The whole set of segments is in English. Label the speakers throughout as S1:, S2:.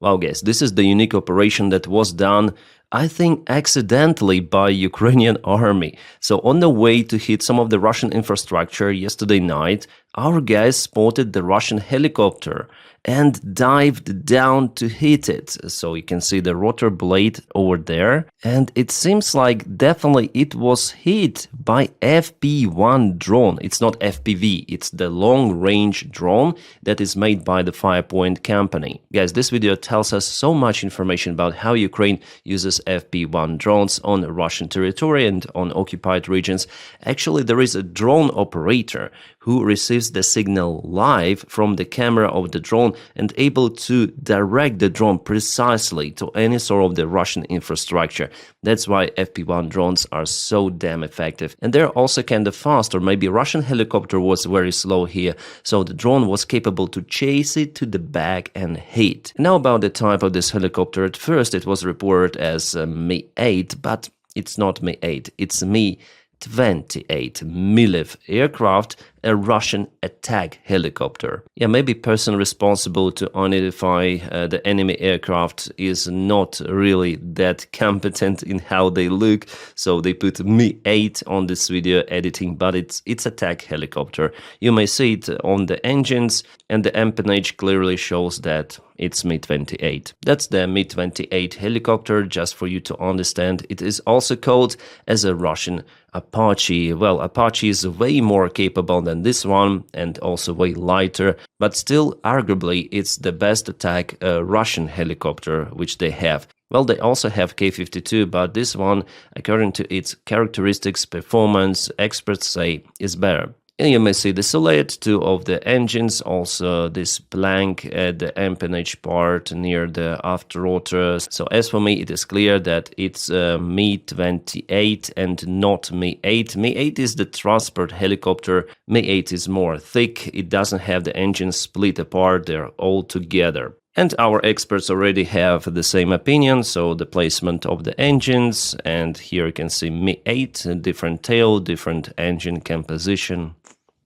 S1: Wow, guys, this is the unique operation that was done, I think, accidentally by Ukrainian army. So on the way to hit some of the Russian infrastructure yesterday night, our guys spotted the Russian helicopter and dived down to hit it. So you can see the rotor blade over there. And it seems like definitely it was hit by FP1 drone. It's not FPV, it's the long-range drone that is made by the Firepoint company. Guys, this video tells us so much information about how Ukraine uses FP1 drones on Russian territory and on occupied regions. Actually, there is a drone operator who receives the signal live from the camera of the drone and able to direct the drone precisely to any sort of the Russian infrastructure. That's why FP1 drones are so damn effective. And they're also kind of fast, or maybe Russian helicopter was very slow here, so the drone was capable to chase it to the back and hit. Now about the type of this helicopter. At first it was reported as Mi-8, but it's not Mi-8, it's Mi-28 Milev aircraft, a Russian attack helicopter. Yeah, maybe person responsible to identify the enemy aircraft is not really that competent in how they look, so they put Mi-8 on this video editing, but it's attack helicopter. You may see it on the engines, and the empennage clearly shows that it's Mi-28. That's the Mi-28 helicopter, just for you to understand. It is also called as a Russian Apache. Well, Apache is way more capable than this one and also way lighter, but still arguably it's the best attack Russian helicopter which they have. Well, they also have K-52, but this one, according to its characteristics, performance, experts say is better. And you may see the silhouette too of the engines, also this plank at the empennage part near the after rotor. So as for me, it is clear that it's Mi-28 and not Mi-8. Mi-8 is the transport helicopter. Mi-8 is more thick. It doesn't have the engines split apart. They're all together. And our experts already have the same opinion, so the placement of the engines, and here you can see Mi-8, different tail, different engine composition.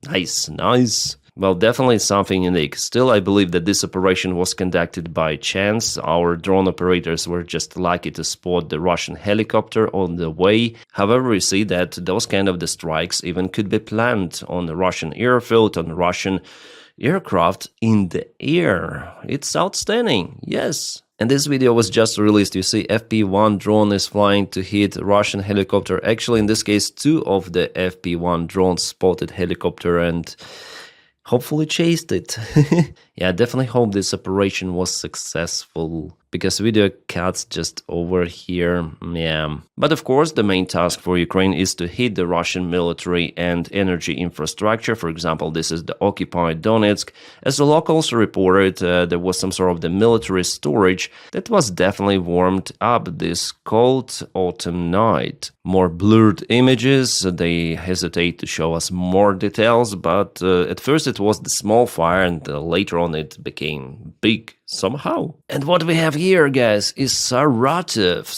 S1: Nice, nice. Well, definitely something unique. Still, I believe that this operation was conducted by chance. Our drone operators were just lucky to spot the Russian helicopter on the way. However, we see that those kind of the strikes even could be planned on the Russian airfield, on Russian aircraft in the air. It's outstanding, yes. And this video was just released. You see FP1 drone is flying to hit Russian helicopter. Actually, in this case, 2 of the FP1 drones spotted helicopter and hopefully chased it. Yeah, I definitely hope this operation was successful, because video cuts just over here. Yeah. But of course, the main task for Ukraine is to hit the Russian military and energy infrastructure. For example, this is the occupied Donetsk. As the locals reported, there was some sort of the military storage that was definitely warmed up this cold autumn night. More blurred images, they hesitate to show us more details, but at first it was the small fire, and later on it became big somehow. And what we have here, guys, is Saratov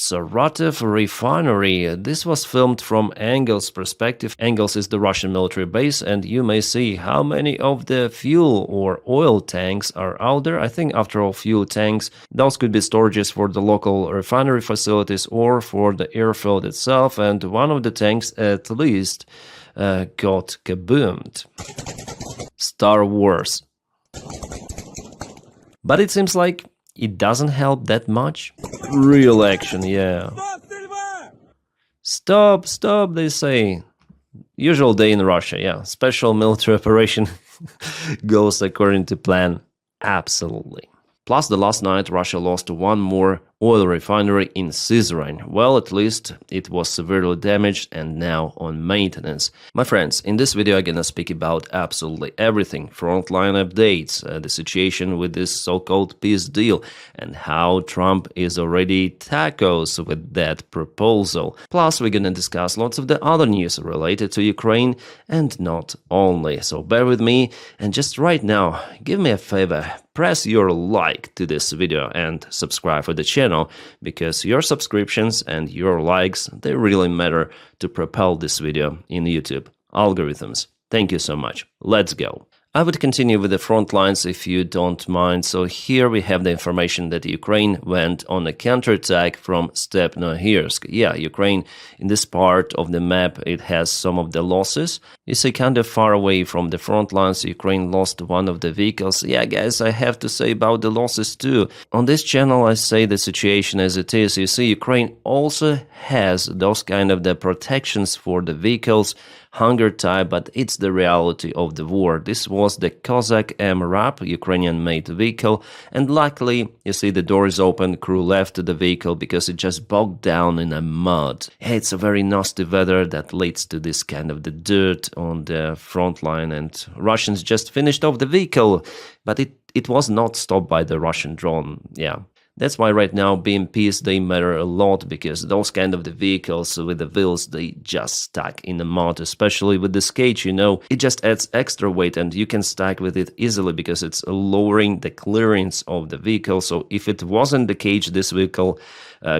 S1: refinery. This was filmed from Engels' perspective. Engels is the Russian military base, and you may see how many of the fuel or oil tanks are out there. I think after all, fuel tanks, those could be storages for the local refinery facilities or for the airfield itself, and one of the tanks at least got kaboomed. Star Wars. But it seems like it doesn't help that much. Real action, yeah. Stop, stop, they say. Usual day in Russia, yeah. Special military operation goes according to plan. Absolutely. Plus, the last night, Russia lost one more oil refinery in Sызrань. Well, at least it was severely damaged and now on maintenance. My friends, in this video I'm gonna speak about absolutely everything. Frontline updates, the situation with this so-called peace deal, and how Trump is already tacos with that proposal. Plus, we're gonna discuss lots of the other news related to Ukraine, and not only. So bear with me, and just right now, give me a favor. Press your like to this video and subscribe for the channel, because your subscriptions and your likes, they really matter to propel this video in YouTube algorithms. Thank you so much. Let's go. I would continue with the front lines if you don't mind. So here we have the information that Ukraine went on a counterattack from Stepnohirsk. Yeah, Ukraine, in this part of the map, it has some of the losses. You see, kind of far away from the front lines, Ukraine lost one of the vehicles. Yeah, guys, I have to say about the losses too. On this channel, I say the situation as it is. You see, Ukraine also has those kind of the protections for the vehicles, hunger type, but it's the reality of the war. This was the Cossack MRAP, Ukrainian-made vehicle, and luckily, you see, the door is open, crew left the vehicle because it just bogged down in a mud. It's a very nasty weather that leads to this kind of the dirt on the front line, and Russians just finished off the vehicle, but it was not stopped by the Russian drone. Yeah. That's why right now BMPs, they matter a lot, because those kind of the vehicles with the wheels, they just stack in the mud, especially with this cage, you know, it just adds extra weight and you can stack with it easily because it's lowering the clearance of the vehicle. So if it wasn't the cage, this vehicle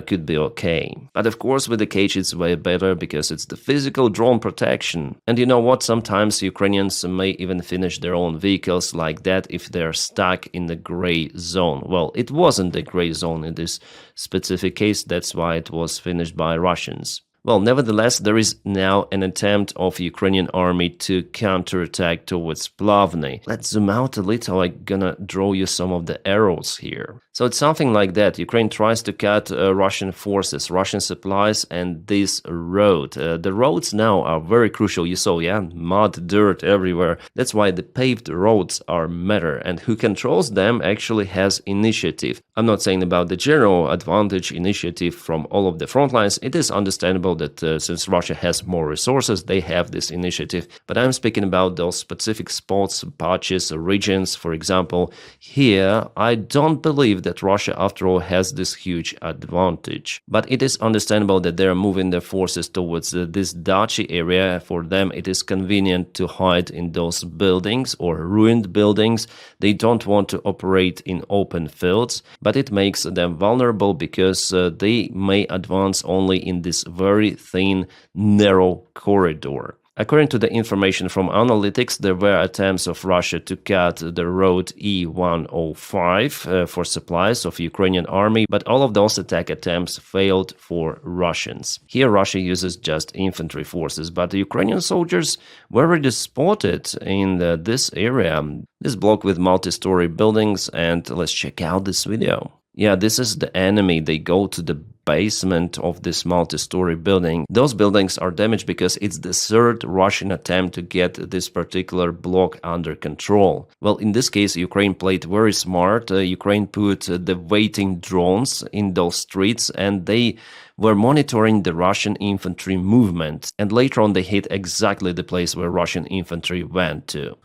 S1: could be okay. But of course with the cage it's way better because it's the physical drone protection. And you know what, sometimes Ukrainians may even finish their own vehicles like that if they're stuck in the gray zone. Well, it wasn't the gray zone in this specific case, that's why it was finished by Russians. Well, nevertheless, there is now an attempt of Ukrainian army to counterattack towards Plavny. Let's zoom out a little, I'm gonna draw you some of the arrows here. So it's something like that. Ukraine tries to cut Russian forces, Russian supplies, and this road. The roads now are very crucial. You saw, yeah, mud, dirt everywhere. That's why the paved roads are matter, and who controls them actually has initiative. I'm not saying about the general advantage initiative from all of the front lines. It is understandable that since Russia has more resources, they have this initiative. But I'm speaking about those specific spots, patches, regions. For example, here, I don't believe that Russia, after all, has this huge advantage. But it is understandable that they are moving their forces towards this Dachi area. For them, it is convenient to hide in those buildings or ruined buildings. They don't want to operate in open fields, but it makes them vulnerable because they may advance only in this very thin, narrow corridor. According to the information from analytics, there were attempts of Russia to cut the road E105 for supplies of Ukrainian army, but all of those attack attempts failed for Russians. Here Russia uses just infantry forces, but the Ukrainian soldiers were already spotted in this area, this block with multi-story buildings, and let's check out this video. Yeah, this is the enemy. They go to the basement of this multi-story building. Those buildings are damaged because it's the third Russian attempt to get this particular block under control. Well, in this case, Ukraine played very smart. Ukraine put the waiting drones in those streets, and they were monitoring the Russian infantry movement. And later on, they hit exactly the place where Russian infantry went to.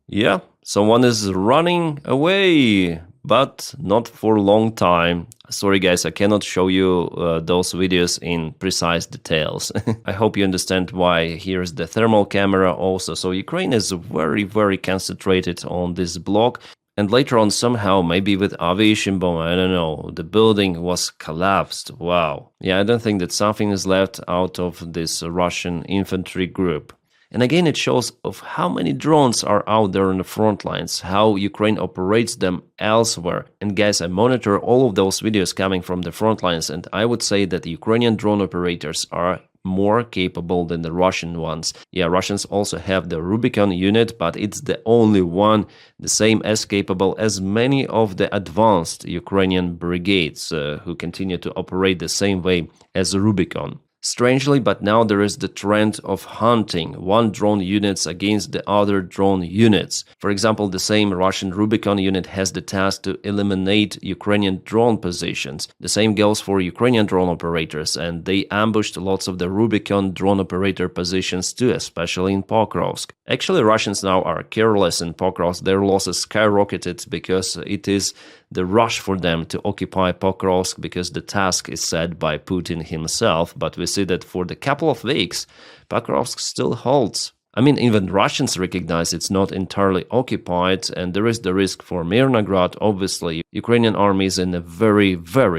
S1: Yeah, someone is running away, but not for a long time. Sorry guys, I cannot show you those videos in precise details. I hope you understand why. Here's the thermal camera also. So Ukraine is very concentrated on this block. And later on, somehow, maybe with aviation bomb, I don't know, the building was collapsed. Wow. Yeah, I don't think that something is left out of this Russian infantry group. And again, it shows of how many drones are out there on the front lines, how Ukraine operates them elsewhere. And guys, I monitor all of those videos coming from the front lines, and I would say that the Ukrainian drone operators are more capable than the Russian ones. Yeah, Russians also have the Rubicon unit, but it's the only one the same as capable as many of the advanced Ukrainian brigades who continue to operate the same way as Rubicon. Strangely, but now there is the trend of hunting one drone units against the other drone units. For example, the same Russian Rubicon unit has the task to eliminate Ukrainian drone positions. The same goes for Ukrainian drone operators, and they ambushed lots of the Rubicon drone operator positions too, especially in Pokrovsk. Actually, Russians now are careless in Pokrovsk. Their losses skyrocketed because it is the rush for them to occupy Pokrovsk because the task is set by Putin himself. But we see that for the couple of weeks, Pokrovsk still holds. I mean, even Russians recognize it's not entirely occupied, and there is the risk for Mirnograd. Obviously, Ukrainian army is in a very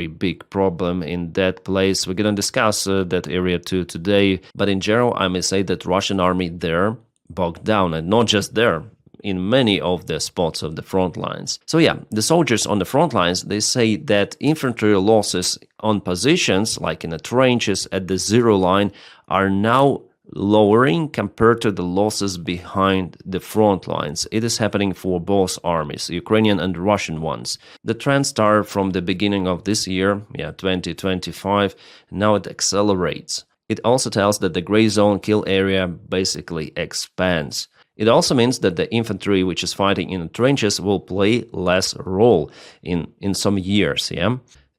S1: big problem in that place. We're gonna discuss that area too today, but in general, I may say that Russian army there bogged down, and not just there. in many of the spots of the front lines. So yeah, the soldiers on the front lines, they say that infantry losses on positions, like in the trenches at the zero line, are now lowering compared to the losses behind the front lines. It is happening for both armies, Ukrainian and Russian ones. The trend started from the beginning of this year, 2025, now it accelerates. It also tells that the gray zone kill area basically expands. It also means that the infantry which is fighting in the trenches will play less role in some years,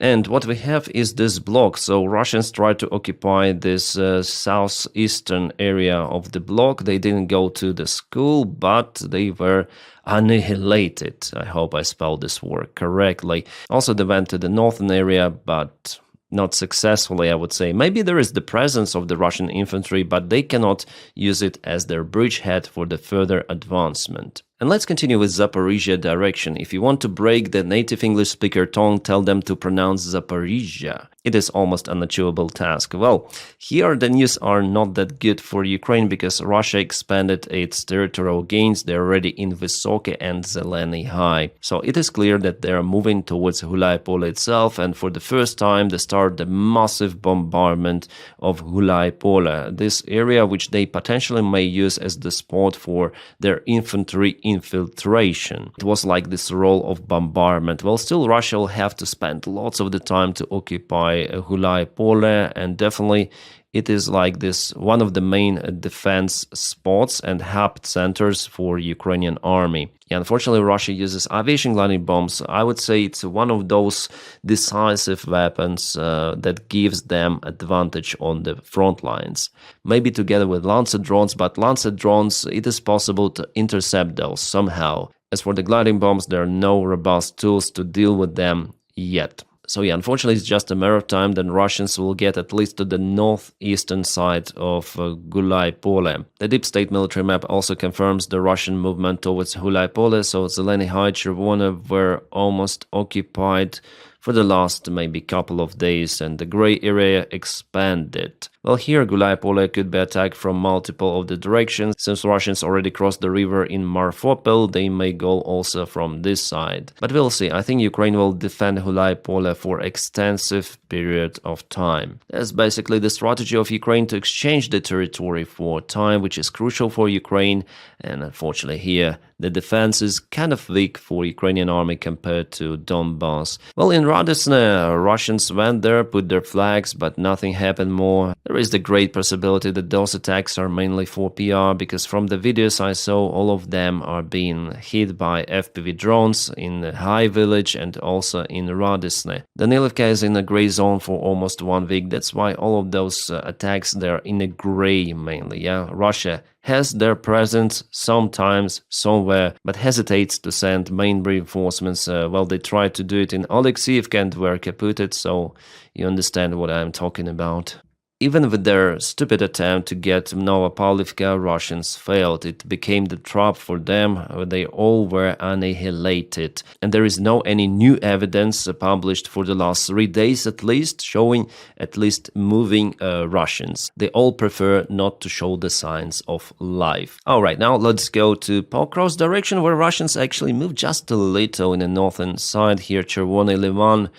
S1: And what we have is this block. So Russians tried to occupy this southeastern area of the block. They didn't go to the school, but they were annihilated. I hope I spelled this word correctly. Also, they went to the northern area, but not successfully, I would say. Maybe there is the presence of the Russian infantry, but they cannot use it as their bridgehead for the further advancement. And let's continue with Zaporizhia direction. If you want to break the native English speaker tongue, tell them to pronounce Zaporizhia. It is almost an unachievable task. Well, here the news are not that good for Ukraine because Russia expanded its territorial gains. They're already in Vysoke and Zeleny High. So it is clear that they are moving towards Gulaipole itself, and for the first time they start the massive bombardment of Gulaipole, this area which they potentially may use as the spot for their infantry infiltration. It was like this role of bombardment. Well, still Russia will have to spend lots of the time to occupy Gulaipole, and definitely it is like this one of the main defense spots and hub centers for Ukrainian army. Unfortunately, Russia uses aviation gliding bombs. I would say it's one of those decisive weapons that gives them advantage on the front lines. Maybe together with Lancet drones, but Lancet drones, it is possible to intercept those somehow. As for the gliding bombs, there are no robust tools to deal with them yet. So yeah, unfortunately, it's just a matter of time that Russians will get at least to the northeastern side of Gulaipole. The deep state military map also confirms the Russian movement towards Gulaipole, so Zeleny High, Chervona were almost occupied for the last maybe couple of days, and the gray area expanded. Well, here Gulaipole could be attacked from multiple of the directions. Since Russians already crossed the river in Marfopol, they may go also from this side. But we'll see. I think Ukraine will defend Gulaipole for extensive period of time. That's basically the strategy of Ukraine to exchange the territory for time, which is crucial for Ukraine. And unfortunately here, the defense is kind of weak for Ukrainian army compared to Donbass. Well, in Radysne, Russians went there, put their flags, but nothing happened more. There is the great possibility that those attacks are mainly for PR, because from the videos I saw, all of them are being hit by FPV drones in the High Village and also in Radysne. Danilivka is in a gray zone for almost 1 week. That's why all of those attacks, they're in a gray mainly. Russia has their presence sometimes somewhere, but hesitates to send main reinforcements. Well, they tried to do it in Oleksiivka and were caputed, so you understand what I'm talking about. Even with their stupid attempt to get Novopavlivka, Russians failed. It became the trap for them. They all were annihilated. And there is no any new evidence published for the last 3 days at least, showing at least moving Russians. They all prefer not to show the signs of life. Alright, now let's go to Pokrov's direction, where Russians actually moved just a little in the northern side here, Chervony Liman,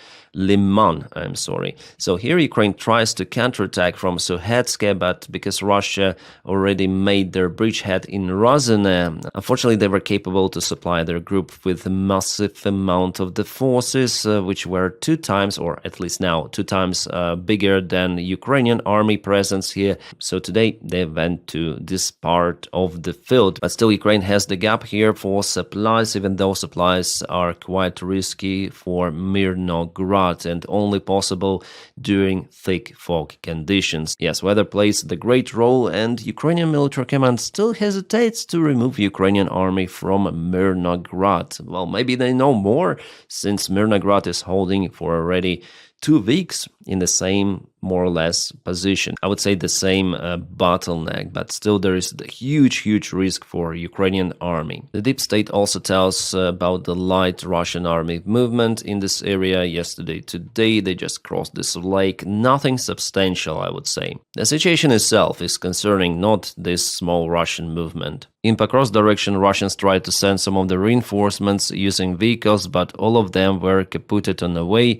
S1: So here Ukraine tries to counterattack from Suhetske, but because Russia already made their bridgehead in Ruzzia, unfortunately they were capable to supply their group with a massive amount of the forces, which were 2 times, or at least now 2 times bigger than Ukrainian army presence here. So today they went to this part of the field, but still Ukraine has the gap here for supplies, even though supplies are quite risky for Mirnograd and only possible during thick fog conditions. Yes, weather plays the great role, and Ukrainian military command still hesitates to remove Ukrainian army from Mirnograd. Well, maybe they know more, since Mirnograd is holding for already 2 weeks in the same more or less position. I would say the same bottleneck, but still there is the huge risk for Ukrainian army. The deep state also tells about the light Russian army movement in this area today. They just crossed this lake. Nothing substantial, I would say. The situation itself is concerning, not this small Russian movement. In Pokrovsk direction, Russians tried to send some of the reinforcements using vehicles, but all of them were kaputted on the way.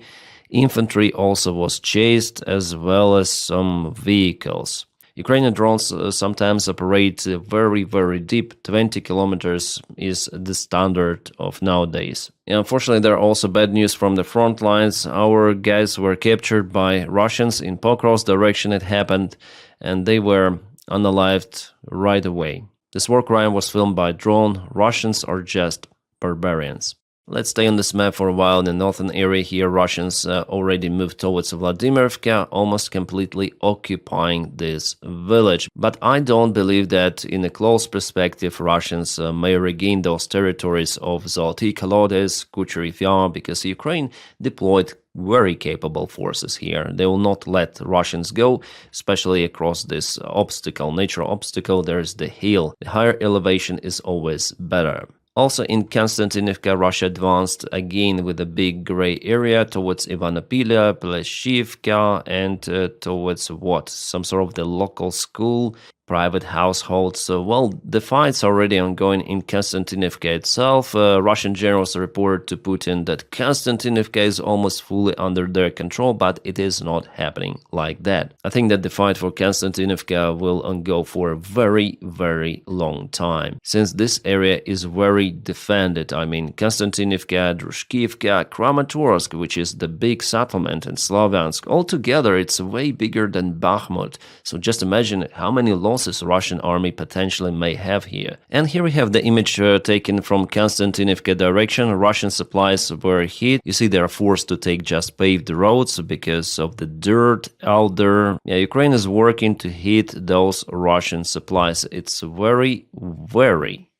S1: Infantry also was chased, as well as some vehicles. Ukrainian drones sometimes operate very deep. 20 kilometers is the standard of nowadays. Unfortunately, there are also bad news from the front lines. Our guys were captured by Russians in Pokrovsk direction. It happened, and they were unalived right away. This war crime was filmed by drone. Russians are just barbarians. Let's stay on this map for a while. In the northern area here, Russians already moved towards Vladimirovka, almost completely occupying this village. But I don't believe that in a close perspective Russians may regain those territories of Zoloty Kolodets, Kucherov Yar, because Ukraine deployed very capable forces here. They will not let Russians go, especially across this natural obstacle. There's the hill. The higher elevation is always better. Also in Konstantinivka, Russia advanced again with a big gray area towards Ivanopilya, Pleshivka, and towards what? Some sort of the local school, private households. So, the fight's already ongoing in Konstantinivka itself. Russian generals reported to Putin that Konstantinivka is almost fully under their control, but it is not happening like that. I think that the fight for Konstantinivka will go for a very long time, since this area is very defended. I mean, Konstantinivka, Drushkivka, Kramatorsk, which is the big settlement, and Slavyansk. Altogether, it's way bigger than Bakhmut. So just imagine how many losses Russian army potentially may have here. And here we have the image taken from Konstantinivka direction. Russian supplies were hit. You see, they are forced to take just paved roads because of the dirt out there. Ukraine is working to hit those Russian supplies. It's very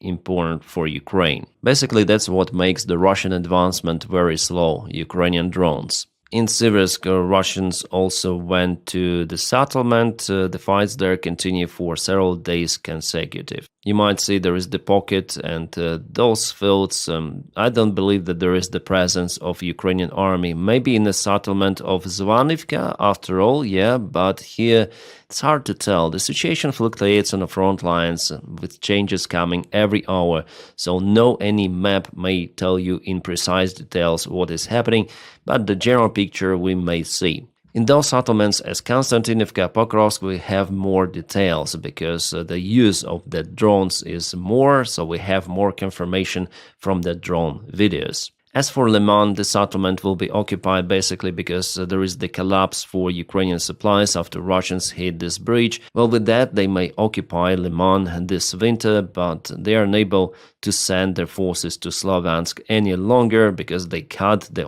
S1: important for Ukraine. Basically, that's what makes the Russian advancement very slow. Ukrainian drones. In Siversk, Russians also went to the settlement. The fights there continue for several days consecutive. You might see there is the pocket and those fields. I don't believe that there is the presence of Ukrainian army. Maybe in the settlement of Zvanivka, after all, yeah, but here it's hard to tell. The situation fluctuates on the front lines with changes coming every hour. So no any map may tell you in precise details what is happening, but the general picture we may see. In those settlements as Konstantinivka, Pokrovsk, we have more details because the use of the drones is more, so we have more confirmation from the drone videos. As for Liman, the settlement will be occupied basically because there is the collapse for Ukrainian supplies after Russians hit this bridge. With that, they may occupy Liman this winter, but they are unable to send their forces to Slavyansk any longer because they cut the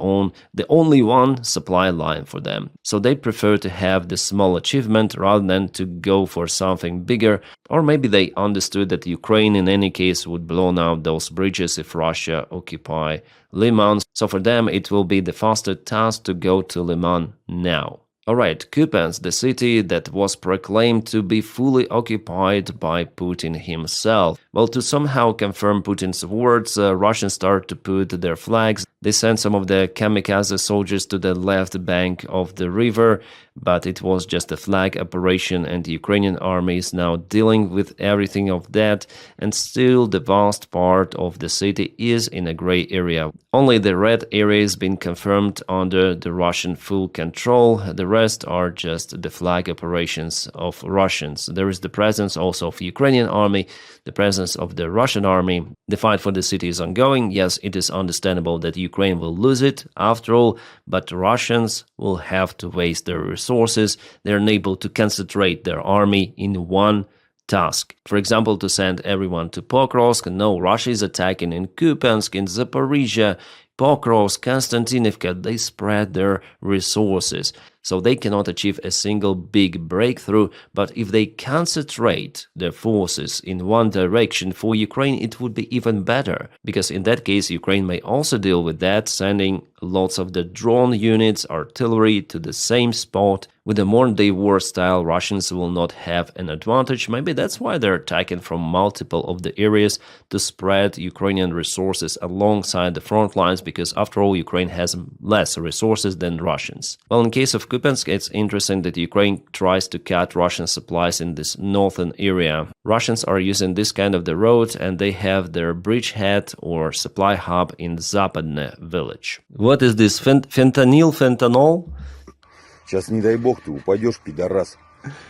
S1: only one supply line for them. So they prefer to have this small achievement rather than to go for something bigger. Or maybe they understood that Ukraine in any case would blow out those bridges if Russia occupy Liman. So for them it will be the faster task to go to Liman now. Alright, Kupiansk, the city that was proclaimed to be fully occupied by Putin himself. To somehow confirm Putin's words, Russians start to put their flags. They sent some of the kamikaze soldiers to the left bank of the river, but it was just a flag operation and the Ukrainian army is now dealing with everything of that, and still the vast part of the city is in a gray area. Only the red area has been confirmed under the Russian full control. The rest are just the flag operations of Russians. There is the presence also of the Ukrainian army, the presence of the Russian army. The fight for the city is ongoing. Yes, it is understandable that Ukraine will lose it after all, but Russians will have to waste their resources. They're unable to concentrate their army in one task. For example, to send everyone to Pokrovsk. No, Russia is attacking in Kupiansk, in Zaporizhia, Pokrovsk, Konstantinivka. They spread their resources. So they cannot achieve a single big breakthrough, but if they concentrate their forces in one direction, for Ukraine it would be even better, because in that case Ukraine may also deal with that, sending lots of the drone units, artillery to the same spot. With the modern-day war style, Russians will not have an advantage. Maybe that's why they're attacking from multiple of the areas to spread Ukrainian resources alongside the front lines, because after all, Ukraine has less resources than Russians. Well, in case of Kupiansk, it's interesting that Ukraine tries to cut Russian supplies in this northern area. Russians are using this kind of the road, and they have their bridgehead or supply hub in Zapadne village. What is this? Fentanyl?
S2: Сейчас, не дай бог, ты упадешь, пидорас.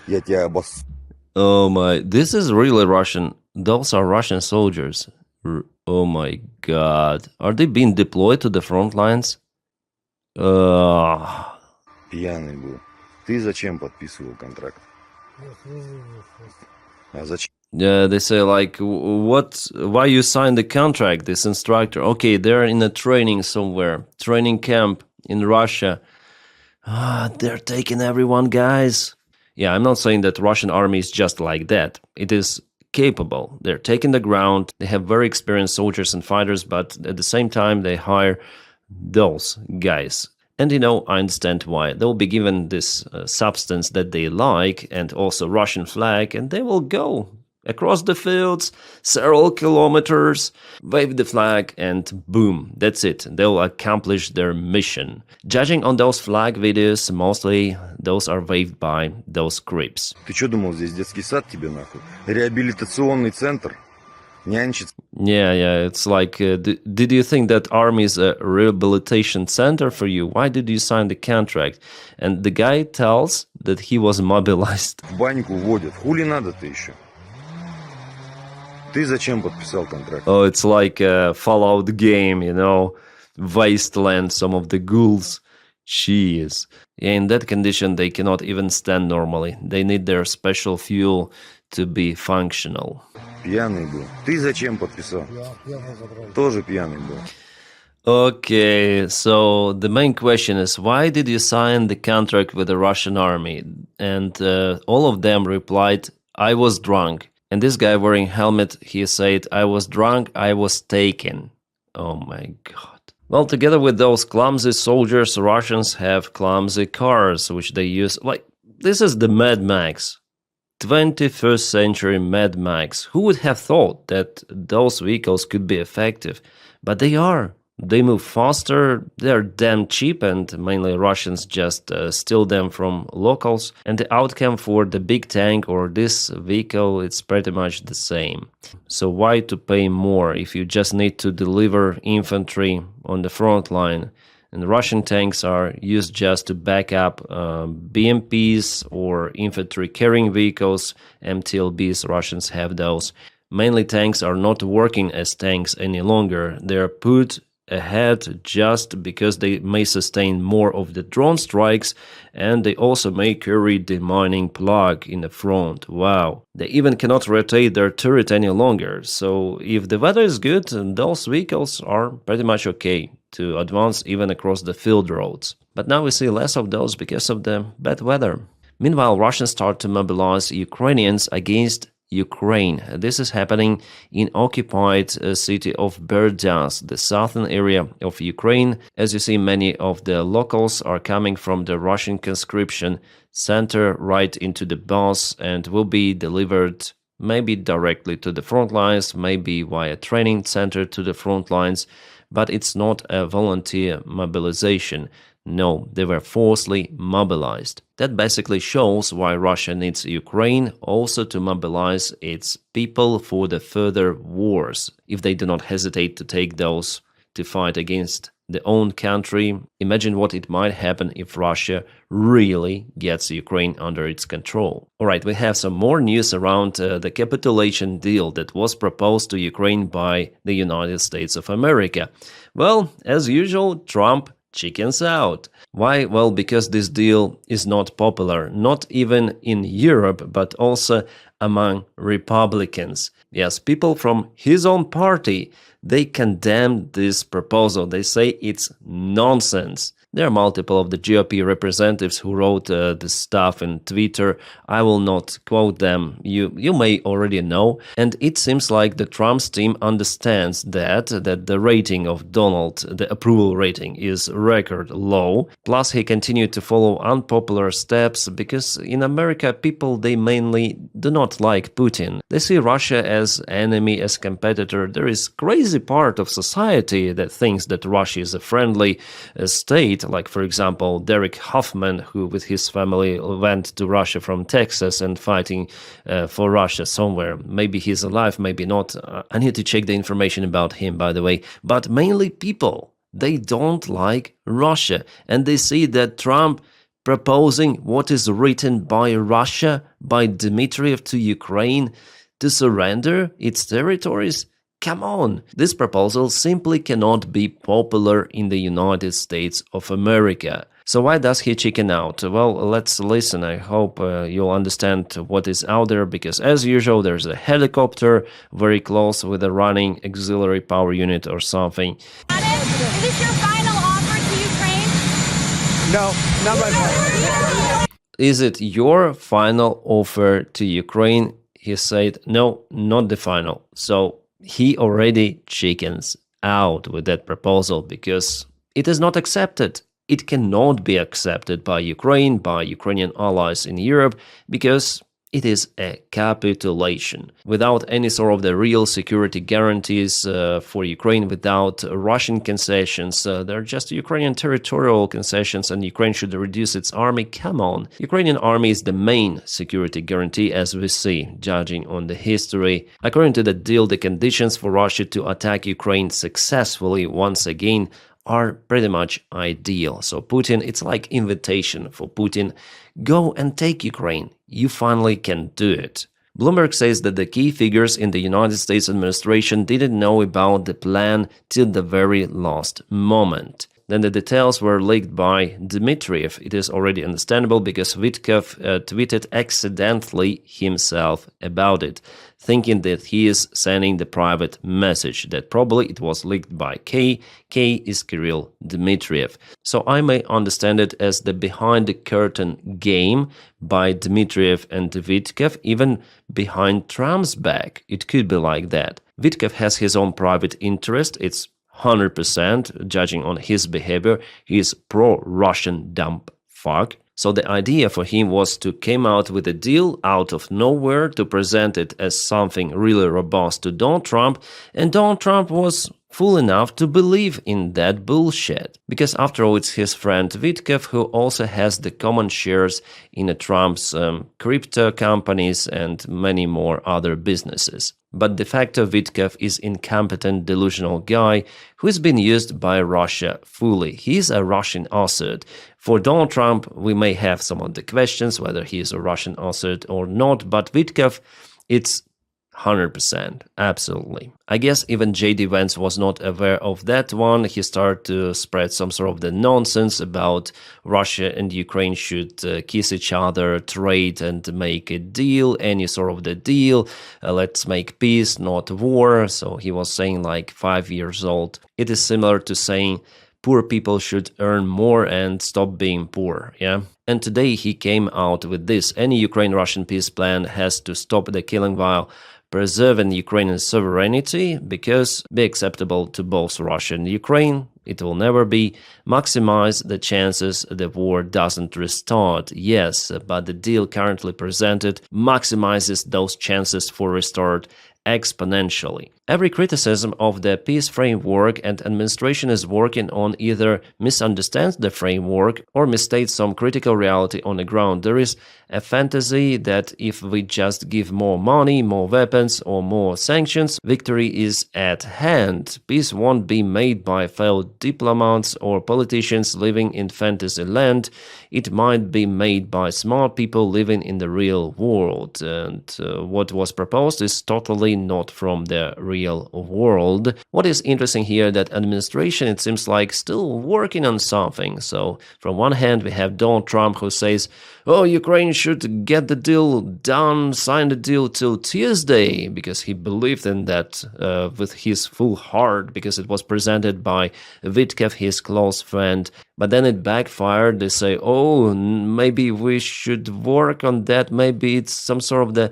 S2: Я тебя
S1: Oh my, this is really Russian. Those are Russian soldiers. Oh my god. Are they being deployed to the front lines?
S2: Пьяный был. Ты зачем подписывал контракт? А зачем?
S1: Yeah, they say like, why you signed the contract, this instructor? Okay, they're in a training somewhere, training camp in Russia. They're taking everyone, guys. Yeah, I'm not saying that Russian army is just like that. It is capable. They're taking the ground. They have very experienced soldiers and fighters, but at the same time, they hire those guys. And I understand why. They'll be given this substance that they like and also Russian flag, and they will go across the fields, several kilometers, wave the flag, and boom, that's it. They'll accomplish their mission. Judging on those flag videos, mostly those are waved by those creeps.
S2: Ты что думал, здесь детский сад тебе нахуй? Реабилитационный центр? Нянчиться?
S1: Yeah, it's like, did you think that army is a rehabilitation center for you? Why did you sign the contract? And the guy tells that he was mobilized.
S2: В баньку водят. Хули надо-то еще? Ты зачем подписал контракт?
S1: Oh, it's like a Fallout game, Wasteland, some of the ghouls. Jeez. Yeah, in that condition, they cannot even stand normally. They need their special fuel to be functional.
S2: Пьяный был. Ты зачем подписал? Тоже пьяный был.
S1: Okay, so the main question is, why did you sign the contract with the Russian army? And all of them replied, I was drunk. And this guy wearing helmet, he said, I was drunk, I was taken. Oh my god. Well, together with those clumsy soldiers, Russians have clumsy cars, which they use. Like, this is the Mad Max. 21st century Mad Max. Who would have thought that those vehicles could be effective? But they are. They move faster, they're damn cheap, and mainly Russians just steal them from locals. And the outcome for the big tank or this vehicle, it's pretty much the same. So why to pay more if you just need to deliver infantry on the front line? And Russian tanks are used just to back up BMPs or infantry carrying vehicles, MTLBs, Russians have those. Mainly tanks are not working as tanks any longer. They're put ahead just because they may sustain more of the drone strikes, and they also may carry the mining plug in the front. Wow. They even cannot rotate their turret any longer. So if the weather is good, those vehicles are pretty much okay to advance even across the field roads. But now we see less of those because of the bad weather. Meanwhile, Russians start to mobilize Ukrainians against Ukraine. This is happening in occupied city of Berdyansk, the southern area of Ukraine. As you see, many of the locals are coming from the Russian conscription center right into the bus and will be delivered maybe directly to the front lines, maybe via training center to the front lines, but it's not a volunteer mobilization. No, they were forcibly mobilized. That basically shows why Russia needs Ukraine also to mobilize its people for the further wars. If they do not hesitate to take those to fight against their own country, imagine what it might happen if Russia really gets Ukraine under its control. Alright, we have some more news around the capitulation deal that was proposed to Ukraine by the United States of America. Well, as usual, Trump chickens out. Why? Well, because this deal is not popular, not even in Europe, but also among Republicans. Yes, people from his own party, they condemn this proposal. They say it's nonsense. There are multiple of the GOP representatives who wrote this stuff in Twitter. I will not quote them. You may already know. And it seems like the Trump's team understands that the rating of Donald, the approval rating, is record low. Plus, he continued to follow unpopular steps because in America, people, they mainly do not like Putin. They see Russia as enemy, as competitor. There is crazy part of society that thinks that Russia is a friendly state. Like, for example, Derek Hoffman, who with his family went to Russia from Texas and fighting for Russia somewhere. Maybe he's alive, maybe not. I need to check the information about him, by the way. But mainly people, they don't like Russia. And they see that Trump proposing what is written by Russia, by Dmitriev to Ukraine, to surrender its territories. Come on, this proposal simply cannot be popular in the United States of America. So why does he chicken out? Well, let's listen. I hope you'll understand what is out there, because as usual, there's a helicopter very close with a running auxiliary power unit or something.
S3: Is this your final offer to Ukraine?
S4: No, not my final.
S1: Is it your final offer to Ukraine? He said, no, not the final. So he already chickens out with that proposal because it is not accepted. It cannot be accepted by Ukraine, by Ukrainian allies in Europe, because it is a capitulation. Without any sort of the real security guarantees for Ukraine, without Russian concessions, they're just Ukrainian territorial concessions, and Ukraine should reduce its army. Come on. Ukrainian army is the main security guarantee, as we see, judging on the history. According to the deal, the conditions for Russia to attack Ukraine successfully once again are pretty much ideal. So Putin, it's like invitation for Putin, go and take Ukraine. You finally can do it. Bloomberg says that the key figures in the United States administration didn't know about the plan till the very last moment. Then the details were leaked by Dmitriev. It is already understandable because Witkoff tweeted accidentally himself about it, thinking that he is sending the private message, that probably it was leaked by K. K is Kirill Dmitriev. So I may understand it as the behind-the-curtain game by Dmitriev and Witkoff, even behind Trump's back. It could be like that. Witkoff has his own private interest. It's 100%, judging on his behavior. He is pro-Russian dumb fuck. So the idea for him was to come out with a deal out of nowhere, to present it as something really robust to Donald Trump, and Donald Trump was fool enough to believe in that bullshit. Because after all, it's his friend Witkoff who also has the common shares in Trump's crypto companies and many more other businesses. But de facto Witkoff is incompetent, delusional guy who has been used by Russia fully. He is a Russian asset. For Donald Trump, we may have some of the questions whether he is a Russian asset or not, but Witkoff, it's 100%, absolutely. I guess even J.D. Vance was not aware of that one. He started to spread some sort of the nonsense about Russia and Ukraine should kiss each other, trade and make a deal, any sort of the deal. Let's make peace, not war. So he was saying like 5 years old. It is similar to saying poor people should earn more and stop being poor, yeah? And today he came out with this. Any Ukraine-Russian peace plan has to stop the killing while preserving Ukrainian sovereignty, because be acceptable to both Russia and Ukraine. It will never be. Maximize the chances the war doesn't restart. Yes, but the deal currently presented maximizes those chances for restart exponentially. Every criticism of the peace framework and administration is working on either misunderstands the framework or misstates some critical reality on the ground. There is a fantasy that if we just give more money, more weapons or more sanctions, victory is at hand. Peace won't be made by failed diplomats or politicians living in fantasy land. It might be made by smart people living in the real world. And what was proposed is totally definitely not from the real world. What is interesting here that administration, it seems like, still working on something. So from one hand we have Donald Trump who says, oh, Ukraine should get the deal done, sign the deal till Tuesday, because he believed in that with his full heart, because it was presented by Witkev, his close friend. But then it backfired. They say, oh, maybe we should work on that. Maybe it's some sort of the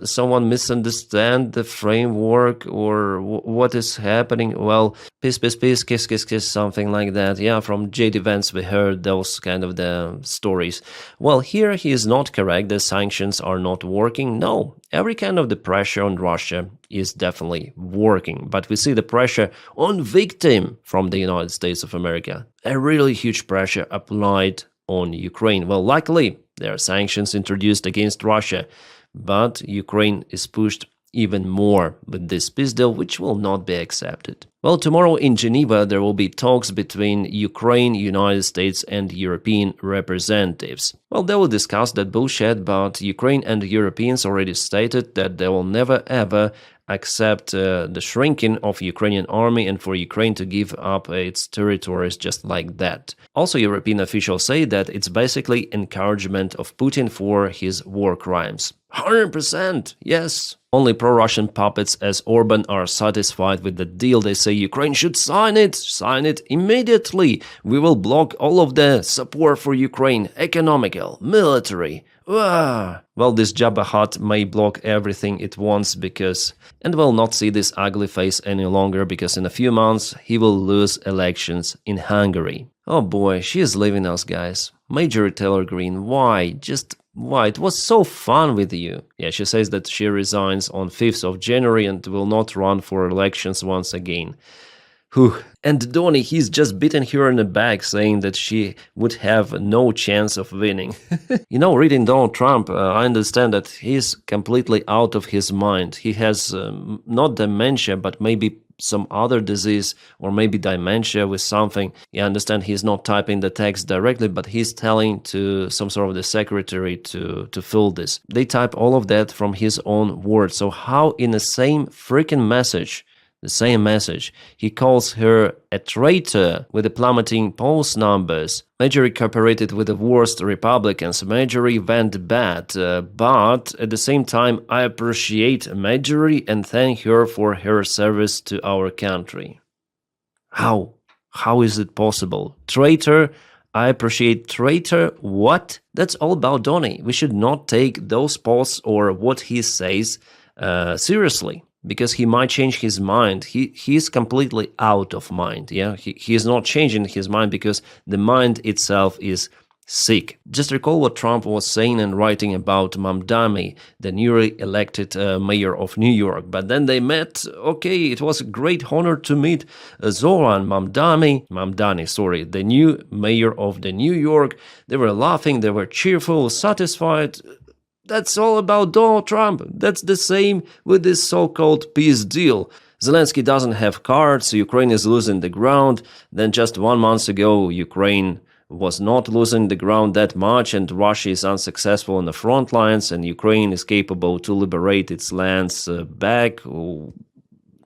S1: someone misunderstand the framework or what is happening. Well, peace, peace, peace, kiss, kiss, kiss, something like that. Yeah, from J.D. Vance we heard those kind of the stories. Well, here he is not correct. The sanctions are not working. No, every kind of the pressure on Russia is definitely working. But we see the pressure on victim from the United States of America. A really huge pressure applied on Ukraine. Well, luckily, there are sanctions introduced against Russia, but Ukraine is pushed even more with this peace deal, which will not be accepted. Well, tomorrow in Geneva, there will be talks between Ukraine, United States, and European representatives. Well, they will discuss that bullshit, but Ukraine and the Europeans already stated that they will never ever accept the shrinking of Ukrainian army and for Ukraine to give up its territories just like that. Also, European officials say that it's basically encouragement of Putin for his war crimes. 100%, yes. Only pro-Russian puppets as Orban are satisfied with the deal. They say Ukraine should sign it immediately. We will block all of the support for Ukraine, economical, military. Well, this Jabba Hutt may block everything it wants because, and will not see this ugly face any longer because in a few months he will lose elections in Hungary. Oh boy, she is leaving us, guys. Major Taylor Green, why? Just why? It was so fun with you. Yeah, she says that she resigns on 5th of January and will not run for elections once again. Whew. And Donny, he's just beaten her in the back, saying that she would have no chance of winning. You know, reading Donald Trump, I understand that he's completely out of his mind. He has not dementia, but maybe some other disease, or maybe dementia with something. I understand he's not typing the text directly, but he's telling to some sort of the secretary to fill this. They type all of that from his own words. So how in the same freaking message, the same message, he calls her a traitor with the plummeting polls numbers. Marjorie cooperated with the worst Republicans. Marjorie went bad, but at the same time, I appreciate Marjorie and thank her for her service to our country. How? How is it possible? Traitor? I appreciate traitor? What? That's all about Donny. We should not take those posts or what he says seriously. Because he might change his mind. He's completely out of mind. Yeah, he is not changing his mind because the mind itself is sick. Just recall what Trump was saying and writing about Mamdani, the newly elected mayor of New York. But then they met. Okay, it was a great honor to meet Zoran Mamdani, the new mayor of the New York. They were laughing, they were cheerful, satisfied. That's all about Donald Trump. That's the same with this so-called peace deal. Zelensky doesn't have cards, Ukraine is losing the ground. Then just 1 month ago, Ukraine was not losing the ground that much and Russia is unsuccessful on the front lines and Ukraine is capable to liberate its lands back.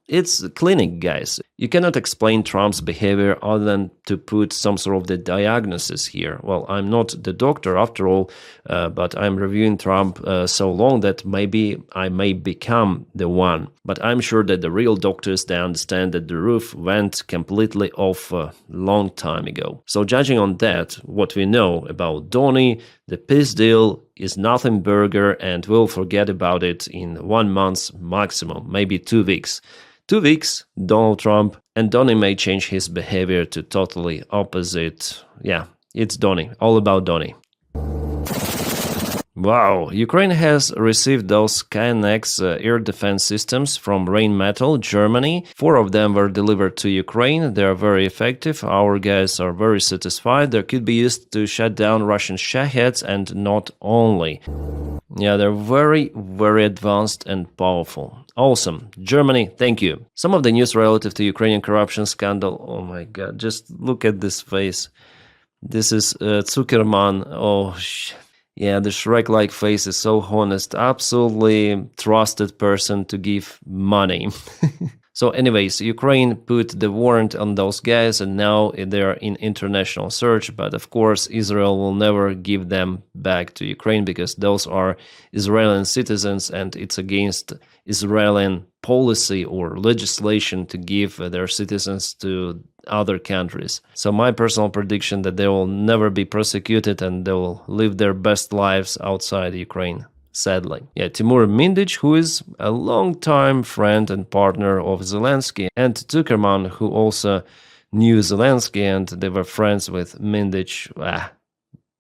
S1: It's clinic, guys. You cannot explain Trump's behavior other than to put some sort of the diagnosis here. Well, I'm not the doctor after all, but I'm reviewing Trump so long that maybe I may become the one. But I'm sure that the real doctors, they understand that the roof went completely off a long time ago. So judging on that, what we know about Donny, the peace deal is nothing burger and we'll forget about it in 1 month maximum, maybe 2 weeks. 2 weeks, Donald Trump, and Donny may change his behavior to totally opposite. Yeah, it's Donny, all about Donny. Wow, Ukraine has received those KNX air defense systems from Rheinmetall, Germany. 4 of them were delivered to Ukraine. They are very effective. Our guys are very satisfied. They could be used to shut down Russian Shaheds and not only. Yeah, they're very, very advanced and powerful. Awesome. Germany, thank you. Some of the news relative to Ukrainian corruption scandal. Oh my god, just look at this face. This is Zuckerman. Oh, Yeah, the Shrek-like face is so honest. Absolutely trusted person to give money. So anyways, Ukraine put the warrant on those guys and now they're in international search. But of course, Israel will never give them back to Ukraine because those are Israeli citizens and it's against Israeli policy or legislation to give their citizens to other countries. So my personal prediction that they will never be prosecuted and they will live their best lives outside Ukraine. Sadly. Yeah, Timur Mindic, who is a long-time friend and partner of Zelensky, and Zuckerman, who also knew Zelensky and they were friends with Mindic.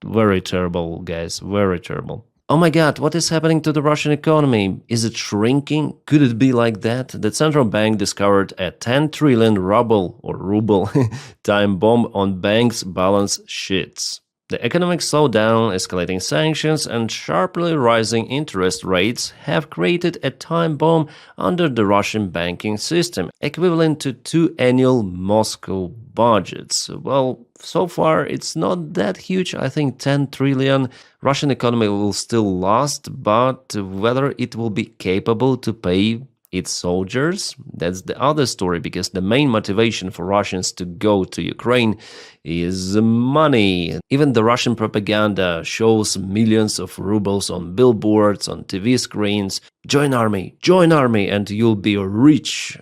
S1: Very terrible, guys, very terrible. Oh my god, what is happening to the Russian economy? Is it shrinking? Could it be like that? The central bank discovered a 10 trillion ruble time bomb on banks' balance sheets. The economic slowdown, escalating sanctions, and sharply rising interest rates have created a time bomb under the Russian banking system, equivalent to 2 annual Moscow budgets. Well, so far it's not that huge. I think 10 trillion Russian economy will still last, but whether it will be capable to pay its soldiers, that's the other story, because the main motivation for Russians to go to Ukraine is money. Even the Russian propaganda shows millions of rubles on billboards, on TV screens. Join army, and you'll be rich.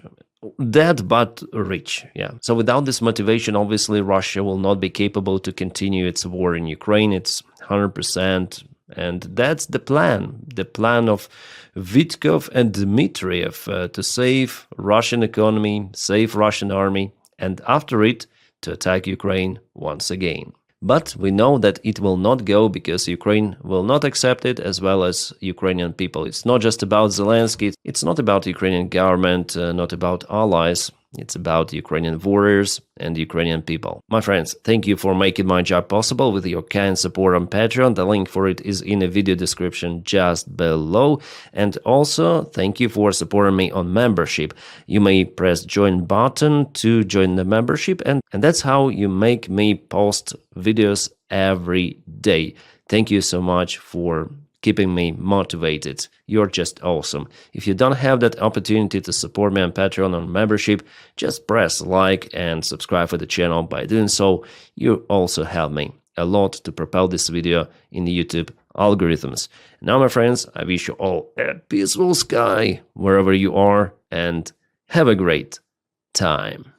S1: Dead but rich, yeah. So without this motivation, obviously Russia will not be capable to continue its war in Ukraine. It's 100%. And that's the plan of Vitkov and Dmitriev to save Russian economy, save Russian army, and after it, to attack Ukraine once again. But we know that it will not go because Ukraine will not accept it, as well as Ukrainian people. It's not just about Zelensky, it's not about Ukrainian government, not about allies. It's about Ukrainian warriors and Ukrainian people. My friends, thank you for making my job possible with your kind support on Patreon. The link for it is in the video description just below. And also, thank you for supporting me on membership. You may press join button to join the membership, and that's how you make me post videos every day. Thank you so much for keeping me motivated. You're just awesome. If you don't have that opportunity to support me on Patreon or membership, just press like and subscribe for the channel. By doing so, you also help me a lot to propel this video in the YouTube algorithms. Now, my friends, I wish you all a peaceful sky wherever you are and have a great time.